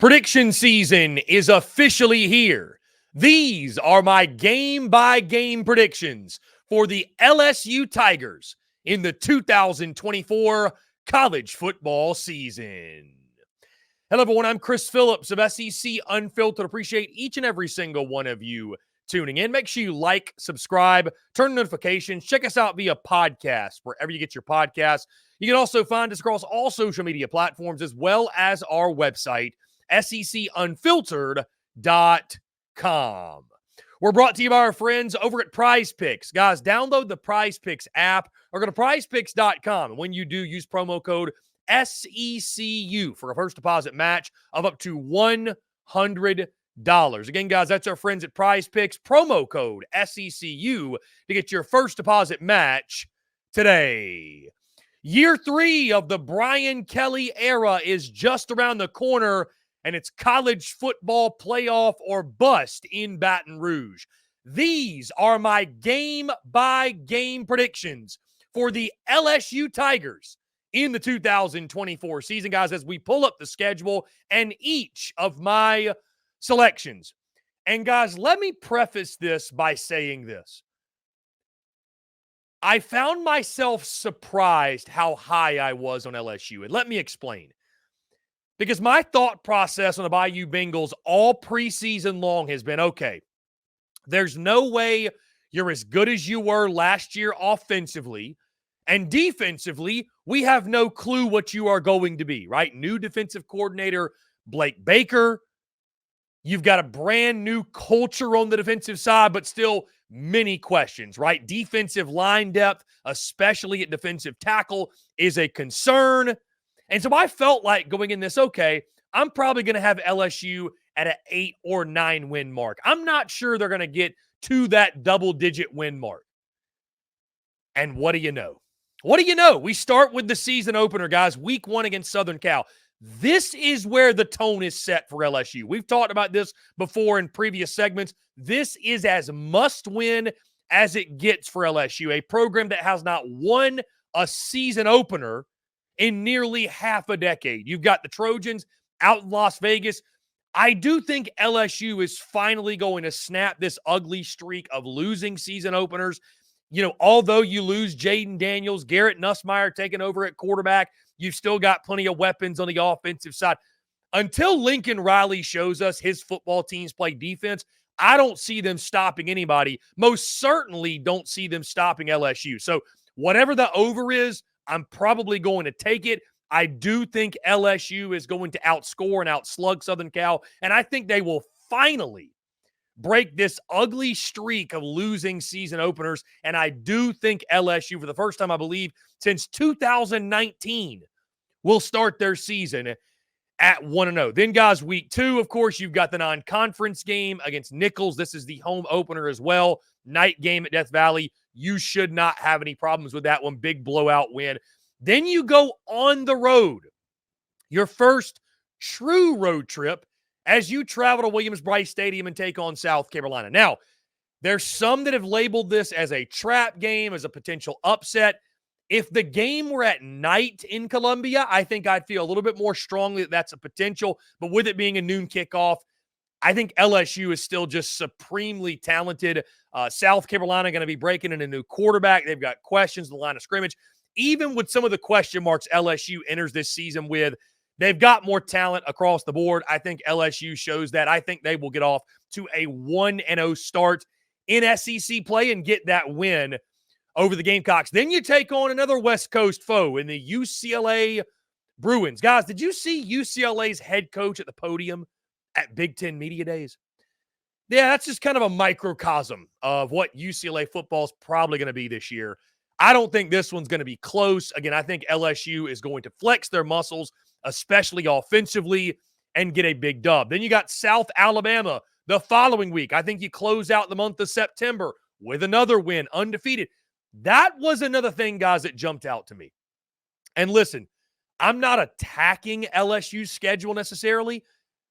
Prediction season is officially here. These are my game-by-game predictions for the LSU Tigers in the 2024 college football season. Hello, everyone. I'm Chris Phillips of SEC Unfiltered. Appreciate each and every single one of you tuning in. Make sure you like, subscribe, turn notifications. Check us out via podcast, wherever you get your podcasts. You can also find us across all social media platforms as well as our website, SECUnfiltered.com. We're brought to you by our friends over at Prize Picks. Guys, download the Prize Picks app or go to prizepicks.com. And when you do, use promo code SECU for a first deposit match of up to $100. Again, guys, that's our friends at Prize Picks. Promo code SECU to get your first deposit match today. Year 3 of the Brian Kelly era is just around the corner, and it's college football playoff or bust in Baton Rouge. These are my game-by-game predictions for the LSU Tigers in the 2024 season, guys, as we pull up the schedule and each of my selections. And, guys, let me preface this by saying this. I found myself surprised how high I was on LSU, and let me explain. Because my thought process on the Bayou Bengals all preseason long has been, okay, there's no way you're as good as you were last year offensively, and defensively, we have no clue what you are going to be, right? New defensive coordinator, Blake Baker. You've got a brand new culture on the defensive side, but still many questions, right? Defensive line depth, especially at defensive tackle, is a concern. And so I felt like going in this, okay, I'm probably going to have LSU at an 8 or 9 win mark. I'm not sure they're going to get to that double-digit win mark. And what do you know? What do you know? We start with the season opener, guys, week 1 against Southern Cal. This is where the tone is set for LSU. We've talked about this before in previous segments. This is as must-win as it gets for LSU, a program that has not won a season opener in nearly half a decade. You've got the Trojans out in Las Vegas. I do think LSU is finally going to snap this ugly streak of losing season openers. You know, although you lose Jaden Daniels, Garrett Nussmeier taking over at quarterback, you've still got plenty of weapons on the offensive side. Until Lincoln Riley shows us his football teams play defense, I don't see them stopping anybody. Most certainly don't see them stopping LSU. So whatever the over is, I'm probably going to take it. I do think LSU is going to outscore and outslug Southern Cal, and I think they will finally break this ugly streak of losing season openers, and I do think LSU, for the first time, I believe, since 2019, will start their season at 1-0. Then, guys, week 2, of course, you've got the non-conference game against Nichols. This is the home opener as well. Night game at Death Valley. You should not have any problems with that one. Big blowout win. Then you go on the road. Your first true road trip as you travel to Williams-Brice Stadium and take on South Carolina. Now, there's some that have labeled this as a trap game, as a potential upset. If the game were at night in Columbia, I think I'd feel a little bit more strongly that that's a potential. But with it being a noon kickoff, I think LSU is still just supremely talented. South Carolina going to be breaking in a new quarterback. They've got questions in the line of scrimmage. Even with some of the question marks LSU enters this season with, they've got more talent across the board. I think LSU shows that. I think they will get off to a 1-0 start in SEC play and get that win over the Gamecocks. Then you take on another West Coast foe in the UCLA Bruins. Guys, did you see UCLA's head coach at the podium at Big Ten Media Days? Yeah, that's just kind of a microcosm of what UCLA football is probably going to be this year. I don't think this one's going to be close. Again, I think LSU is going to flex their muscles, especially offensively, and get a big dub. Then you got South Alabama the following week. I think you close out the month of September with another win, undefeated. That was another thing, guys, that jumped out to me. And listen, I'm not attacking LSU's schedule necessarily,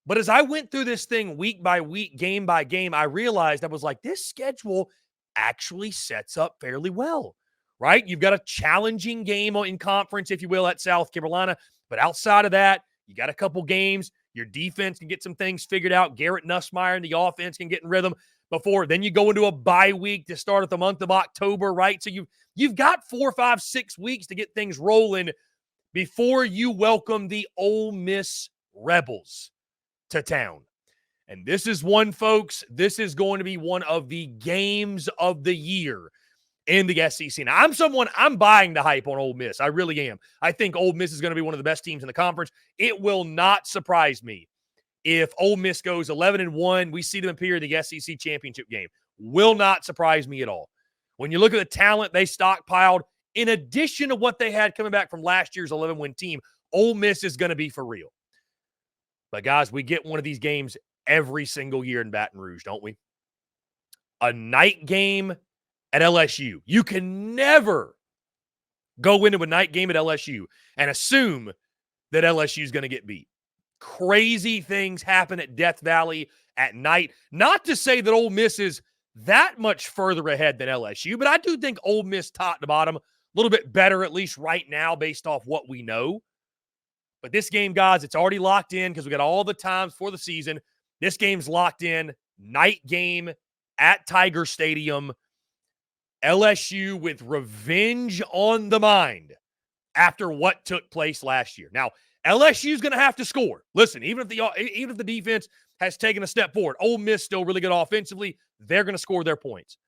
but as I went through this thing week by week, game by game, I realized I was like, this schedule actually sets up fairly well, right? You've got a challenging game in conference, if you will, at South Carolina. But outside of that, you got a couple games. Your defense can get some things figured out. Garrett Nussmeier and the offense can get in rhythm before. Then you go into a bye week to start at the month of October, right? So you've got 4, 5, 6 weeks to get things rolling before you welcome the Ole Miss Rebels to town. And this is one, folks, this is going to be one of the games of the year in the SEC. Now, I'm buying the hype on Ole Miss. I really am. I think Ole Miss is going to be one of the best teams in the conference. It will not surprise me if Ole Miss goes 11-1. We see them appear in the SEC championship game. Will not surprise me at all. When you look at the talent they stockpiled, in addition to what they had coming back from last year's 11-win team, Ole Miss is going to be for real. But, guys, we get one of these games every single year in Baton Rouge, don't we? A night game at LSU. You can never go into a night game at LSU and assume that LSU is going to get beat. Crazy things happen at Death Valley at night. Not to say that Ole Miss is that much further ahead than LSU, but I do think Ole Miss top to bottom a little bit better, at least right now, based off what we know. But this game, guys, it's already locked in because we got all the times for the season. This game's locked in. Night game at Tiger Stadium. LSU with revenge on the mind after what took place last year. Now, LSU's going to have to score. Listen, even if the defense has taken a step forward, Ole Miss still really good offensively. They're going to score their points.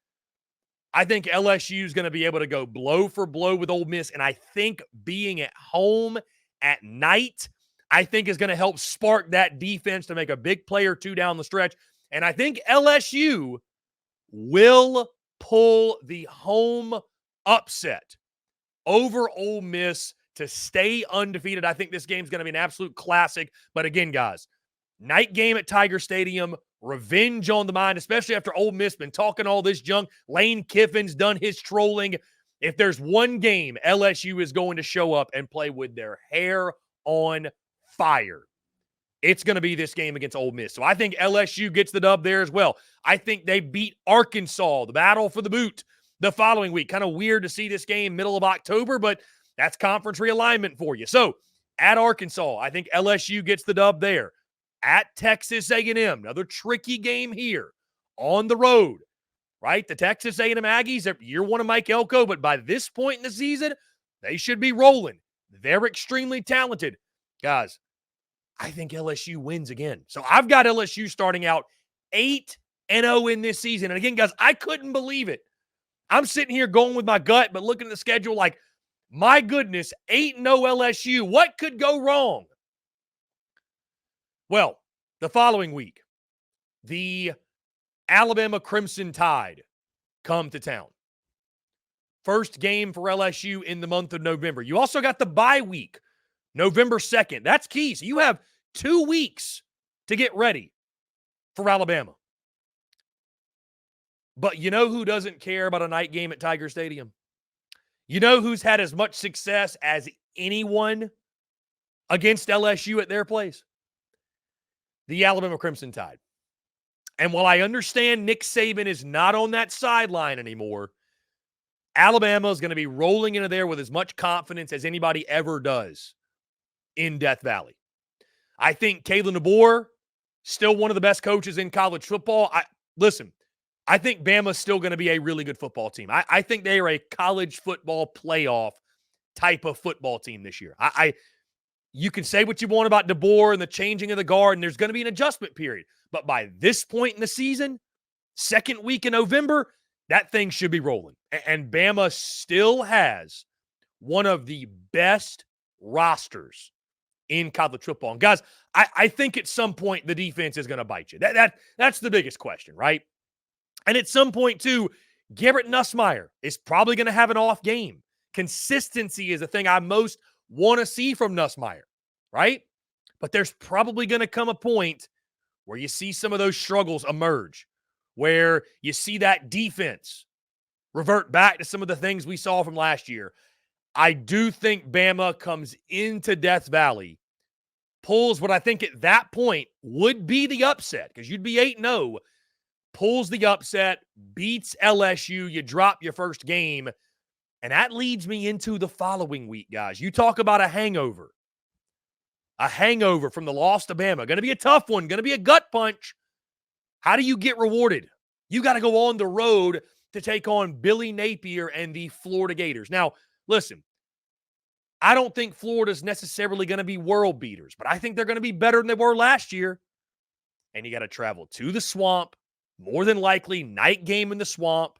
I think LSU is going to be able to go blow for blow with Ole Miss, and I think being at home at night, I think is going to help spark that defense to make a big play or two down the stretch. And I think LSU will pull the home upset over Ole Miss to stay undefeated. I think this game's going to be an absolute classic. But again, guys, night game at Tiger Stadium, revenge on the mind, especially after Ole Miss been talking all this junk. Lane Kiffin's done his trolling. If there's one game LSU is going to show up and play with their hair on fire, it's going to be this game against Ole Miss. So I think LSU gets the dub there as well. I think they beat Arkansas, the battle for the boot, the following week. Kind of weird to see this game middle of October, but that's conference realignment for you. So at Arkansas, I think LSU gets the dub there. At Texas A&M, another tricky game here on the road, right? The Texas A&M Aggies, year one of Mike Elko, but by this point in the season, they should be rolling. They're extremely talented. Guys, I think LSU wins again. So I've got LSU starting out 8-0 in this season. And again, guys, I couldn't believe it. I'm sitting here going with my gut, but looking at the schedule like, my goodness, 8-0 LSU. What could go wrong? Well, the following week, the Alabama Crimson Tide come to town. First game for LSU in the month of November. You also got the bye week, November 2nd. That's key. So you have 2 weeks to get ready for Alabama. But you know who doesn't care about a night game at Tiger Stadium? You know who's had as much success as anyone against LSU at their place? The Alabama Crimson Tide. And while I understand Nick Saban is not on that sideline anymore, Alabama is going to be rolling into there with as much confidence as anybody ever does in Death Valley. I think Kalen DeBoer, still one of the best coaches in college football. I think Bama's still going to be a really good football team. I think they are a college football playoff type of football team this year. You can say what you want about DeBoer and the changing of the guard, and there's going to be an adjustment period. But by this point in the season, second week in November, that thing should be rolling. And Bama still has one of the best rosters in college football. And guys, I think at some point the defense is going to bite you. That's the biggest question, right? And at some point, too, Garrett Nussmeier is probably going to have an off game. Consistency is the thing I most want to see from Nussmeier, right? But there's probably going to come a point where you see some of those struggles emerge, where you see that defense revert back to some of the things we saw from last year. I do think Bama comes into Death Valley, pulls what I think at that point would be the upset, because you'd be 8-0, pulls the upset, beats LSU, you drop your first game, and that leads me into the following week, guys. You talk about a hangover. a hangover from the loss to Bama. Going to be a tough one, going to be a gut punch. How do you get rewarded? You got to go on the road to take on Billy Napier and the Florida Gators. Now, listen, I don't think Florida's necessarily going to be world beaters, but I think they're going to be better than they were last year. And you got to travel to the Swamp, more than likely night game in the Swamp.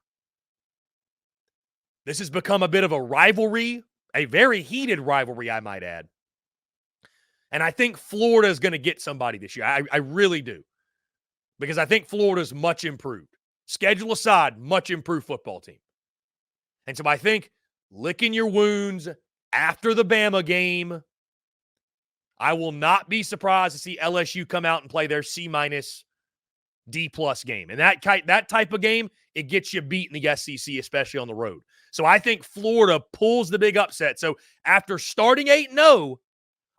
This has become a bit of a rivalry, a very heated rivalry, I might add. And I think Florida is going to get somebody this year. I really do. Because I think Florida's much improved. Schedule aside, much improved football team. And so I think licking your wounds after the Bama game, I will not be surprised to see LSU come out and play their C-, D+ game. And that type of game, it gets you beat in the SEC, especially on the road. So I think Florida pulls the big upset. So after starting 8-0,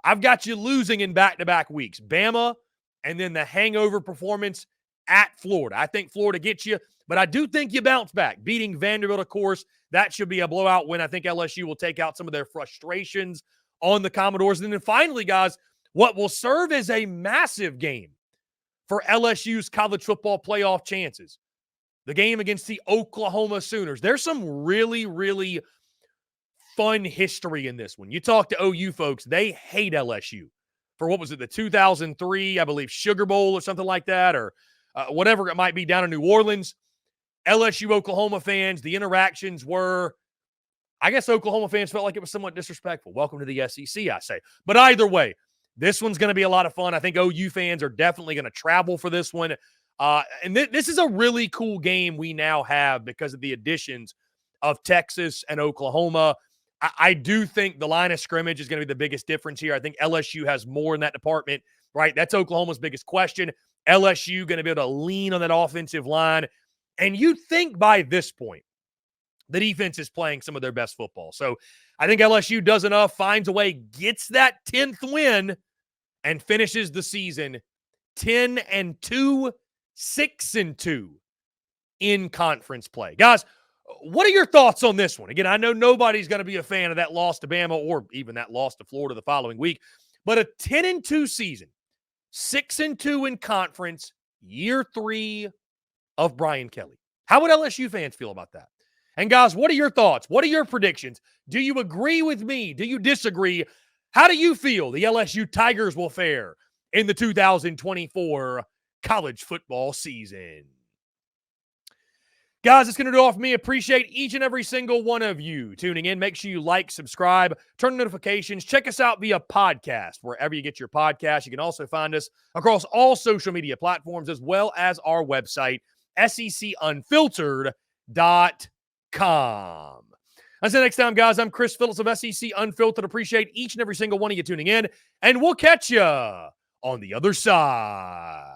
I've got you losing in back-to-back weeks. Bama and then the hangover performance at Florida. I think Florida gets you, but I do think you bounce back. Beating Vanderbilt, of course, that should be a blowout win. I think LSU will take out some of their frustrations on the Commodores. And then finally, guys, what will serve as a massive game for LSU's college football playoff chances, the game against the Oklahoma Sooners. There's some really, really fun history in this one. You talk to OU folks, they hate LSU for, what was it, the 2003, I believe, Sugar Bowl or something like that, or whatever it might be down in New Orleans. LSU Oklahoma fans, the interactions were, I guess Oklahoma fans felt like it was somewhat disrespectful. Welcome to the SEC, I say. But either way, this one's going to be a lot of fun. I think OU fans are definitely going to travel for this one. And this is a really cool game we now have because of the additions of Texas and Oklahoma. I do think the line of scrimmage is going to be the biggest difference here. I think LSU has more in that department, right? That's Oklahoma's biggest question. LSU going to be able to lean on that offensive line. And you'd think by this point, the defense is playing some of their best football. So I think LSU does enough, finds a way, gets that 10th win, and finishes the season 10-2, 6-2 in conference play. Guys, what are your thoughts on this one? Again, I know nobody's going to be a fan of that loss to Bama or even that loss to Florida the following week, but a 10-2 season, 6-2 in conference, year 3 of Brian Kelly. How would LSU fans feel about that? And guys, what are your thoughts? What are your predictions? Do you agree with me? Do you disagree? How do you feel the LSU Tigers will fare in the 2024 college football season? Guys, it's going to do all for me. Appreciate each and every single one of you tuning in. Make sure you like, subscribe, turn notifications. Check us out via podcast, wherever you get your podcast. You can also find us across all social media platforms, as well as our website, SECUnfiltered.com. Until next time, guys, I'm Chris Phillips of SEC Unfiltered. Appreciate each and every single one of you tuning in, and we'll catch you on the other side.